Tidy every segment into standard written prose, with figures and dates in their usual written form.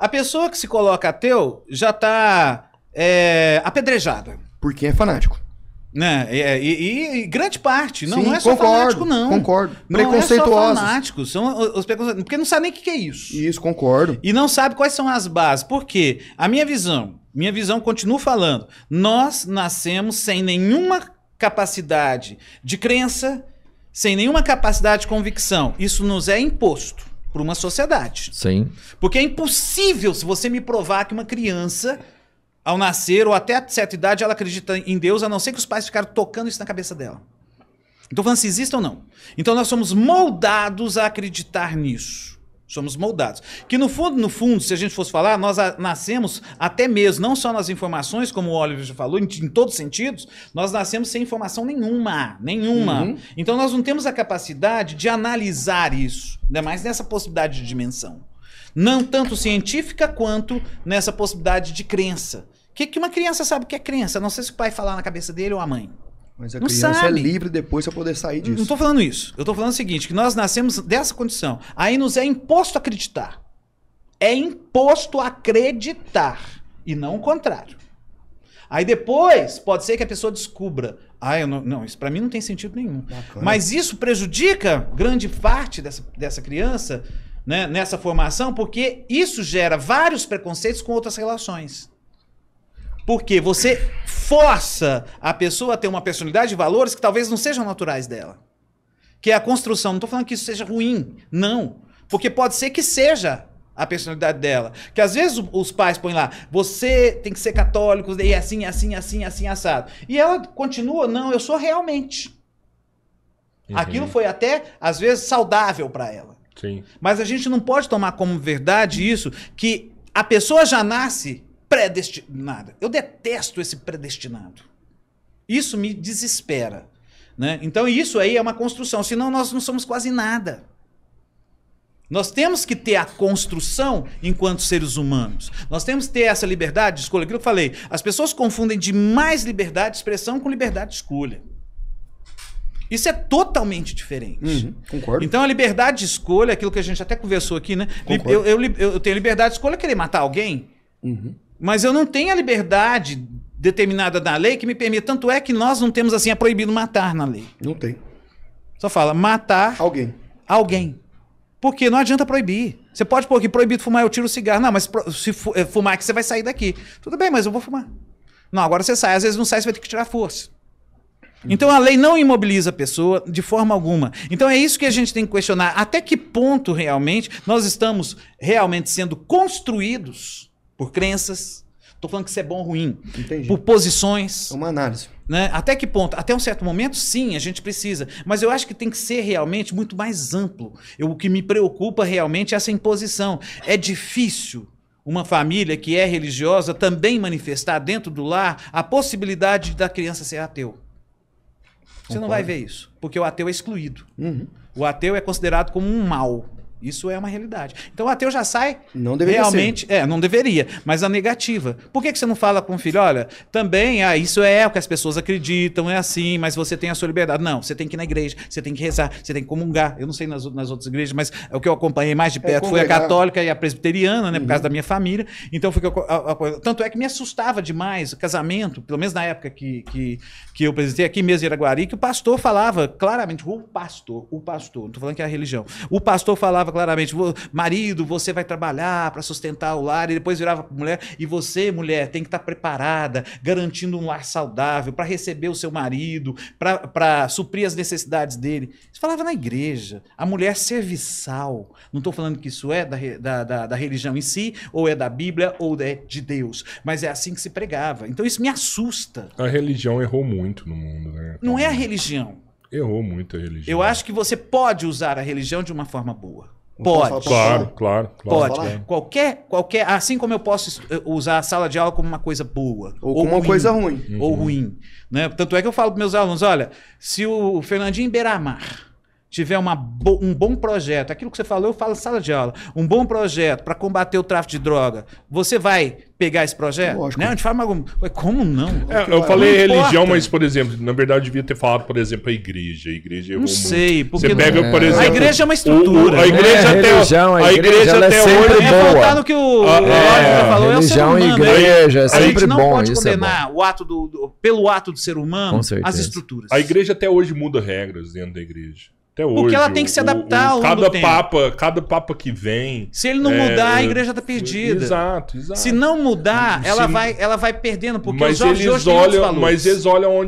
A pessoa que se coloca ateu já está apedrejada. Porque é fanático. Né? E grande parte. Não, Sim, não é só concordo, fanático, não. Concordo. Não é só Preconceituosos. fanáticos. São os preconceituosos. Porque não sabe nem o que é isso. Isso, concordo. E não sabe quais são as bases. Por quê? A minha visão, continuo falando. Nós nascemos sem nenhuma capacidade de crença, sem nenhuma capacidade de convicção. Isso nos é imposto por uma sociedade. Sim. Porque é impossível se você me provar que uma criança, ao nascer ou até a certa idade, ela acredita em Deus, a não ser que os pais ficaram tocando isso na cabeça dela. Então falando se existe ou não. Então nós somos moldados a acreditar nisso. Somos moldados. Que no fundo, se a gente fosse falar, nós nascemos até mesmo, não só nas informações, como o Oliver já falou, em todos os sentidos, nós nascemos sem informação nenhuma. Uhum. Então nós não temos a capacidade de analisar isso, ainda mais nessa possibilidade de dimensão. Não tanto científica quanto nessa possibilidade de crença. Que uma criança sabe o que é crença? Não sei se o pai falar na cabeça dele ou a mãe. Mas a não criança sabe. é livre depois para poder sair disso. Não estou falando isso. Eu estou falando o seguinte, que nós nascemos dessa condição. Aí nos é imposto acreditar. É imposto acreditar. E não o contrário. Aí depois, pode ser que a pessoa descubra. Não, isso para mim não tem sentido nenhum. Bacana. Mas isso prejudica grande parte dessa criança, né, nessa formação, porque isso gera vários preconceitos com outras relações. Porque você força a pessoa a ter uma personalidade e valores que talvez não sejam naturais dela. Que é a construção. Não estou falando que isso seja ruim. Não. Porque pode ser que seja a personalidade dela. Que às vezes os pais põem lá, você tem que ser católico, e assim, assado. E ela continua, não, eu sou realmente. Uhum. Aquilo foi até, às vezes, saudável para ela. Sim. Mas a gente não pode tomar como verdade isso, que a pessoa já nasce predestinada. Eu detesto esse predestinado. Isso me desespera. Né? Então isso aí é uma construção, senão nós não somos quase nada. Nós temos que ter a construção enquanto seres humanos. Nós temos que ter essa liberdade de escolha. Aquilo que eu falei, as pessoas confundem demais liberdade de expressão com liberdade de escolha. Isso é totalmente diferente. Concordo. Então a liberdade de escolha, aquilo que a gente até conversou aqui, né? Eu tenho liberdade de escolha querer matar alguém. Mas eu não tenho a liberdade determinada na lei que me permite. Tanto é que nós não temos assim, é proibido matar na lei. Não tem. Só fala matar alguém. Porque não adianta proibir. Você pode pôr aqui proibido fumar, eu tiro o cigarro. Não, mas se fumar aqui, você vai sair daqui. Tudo bem, mas eu vou fumar. Não, agora você sai. Às vezes não sai, você vai ter que tirar força. Então a lei não imobiliza a pessoa de forma alguma. Então é isso que a gente tem que questionar. Até que ponto realmente nós estamos realmente sendo construídos por crenças. Estou falando que isso é bom ou ruim. Entendi. Por posições. É uma análise. Né? Até que ponto? Até um certo momento, sim, a gente precisa. Mas eu acho que tem que ser realmente muito mais amplo. O que me preocupa realmente é essa imposição. É difícil uma família que é religiosa também manifestar dentro do lar a possibilidade da criança ser ateu. Você não vai ver isso. Porque o ateu é excluído. O ateu é considerado como um mal. Isso é uma realidade. Então o ateu já sai não deveria realmente... ser. não deveria, mas a negativa. Por que você não fala com o filho? Olha, também, isso é o que as pessoas acreditam, é assim, mas você tem a sua liberdade. Não, você tem que ir na igreja, você tem que rezar, você tem que comungar. Eu não sei nas outras igrejas, mas o que eu acompanhei mais de perto foi a católica e a presbiteriana, né, por causa da minha família. Então, tanto é que me assustava demais o casamento, pelo menos na época que eu presidei aqui mesmo em Iraguari, que o pastor falava claramente, o pastor, não tô falando que é a religião, o pastor falava claramente, marido, você vai trabalhar para sustentar o lar, e depois virava para mulher, e você, mulher, tem que estar preparada, garantindo um lar saudável, para receber o seu marido, para suprir as necessidades dele. Isso falava na igreja. A mulher serviçal. Não estou falando que isso é da religião em si, ou é da Bíblia, ou é de Deus, mas é assim que se pregava. Então isso me assusta. A religião errou muito no mundo, né? Não é a religião. Errou muito a religião. Eu acho que você pode usar a religião de uma forma boa. Pode. Claro. Pode. Qualquer, assim como eu posso usar a sala de aula como uma coisa boa. Ou como uma coisa ruim. Ou ruim. Né? Tanto é que eu falo para meus alunos, olha, se o Fernandinho Beiramar tiver um bom projeto, aquilo que você falou, eu falo em sala de aula, um bom projeto para combater o tráfico de droga, você vai pegar esse projeto? Lógico. Não, de forma alguma. Como não? Eu falei Não religião, importa. mas, por exemplo, na verdade, eu devia ter falado, por exemplo, a igreja. A igreja errou Não sei, muito. porque Você pega, por exemplo... a igreja é uma estrutura. A igreja até, religião, a igreja ela é até sempre hoje... boa. voltar no que o Lorde falou, religião é o ser e humano. igreja, é A sempre gente não bom, pode isso é condenar o ato pelo ato do ser humano Com certeza. as estruturas. A igreja até hoje muda regras dentro da igreja. Até hoje. ela tem que se adaptar ao longo cada do tempo. Cada papa que vem... Se ele não mudar, a igreja está perdida. Exato. Se não mudar, Se- ela vai perdendo, porque Mas os jovens de eles, hoje têm outros olham, valores. mas eles olham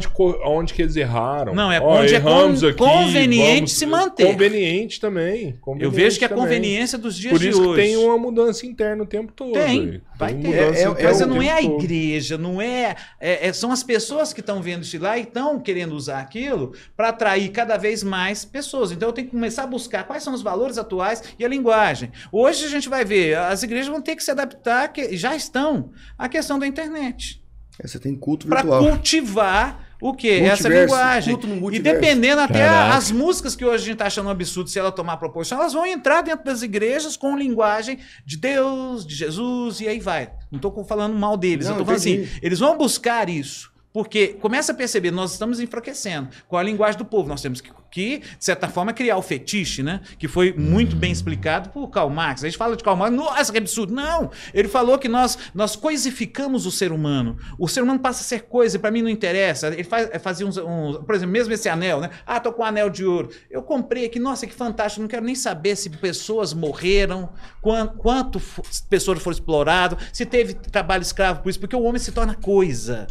onde que eles erraram. Não, é Ó, onde é erramos conveniente se manter. Conveniente também. Eu vejo que é também. conveniência dos dias Por de isso hoje. que tem uma mudança interna o tempo todo. Tem, velho. vai Tem ter. mudança interna Mas o não é a tempo todo. igreja, não é, são as pessoas que estão vendo isso lá e estão querendo usar aquilo para atrair cada vez mais pessoas. Então eu tenho que começar a buscar quais são os valores atuais e a linguagem. Hoje a gente vai ver, as igrejas vão ter que se adaptar, já estão, à questão da internet. Você tem culto Para virtual. cultivar o quê? Essa Multiverso, linguagem. culto no E multiverso. dependendo até Caraca. as músicas que hoje a gente está achando um absurdo, se ela tomar proporção, elas vão entrar dentro das igrejas com linguagem de Deus, de Jesus, e aí vai. Não estou falando mal deles, Não, eu estou falando assim, entendi. eles vão buscar isso. Porque começa a perceber, nós estamos enfraquecendo com a linguagem do povo. Nós temos que, de certa forma, criar o fetiche, né? Que foi muito bem explicado por Karl Marx. A gente fala de Karl Marx, nossa, que absurdo. Não! Ele falou que nós coisificamos o ser humano. O ser humano passa a ser coisa e para mim não interessa. Ele fazia uns... Por exemplo, mesmo esse anel, né? Ah, tô com um anel de ouro. Eu comprei aqui, nossa, que fantástico. Não quero nem saber se pessoas morreram, quanto pessoas foram exploradas, se teve trabalho escravo por isso, porque o homem se torna coisa.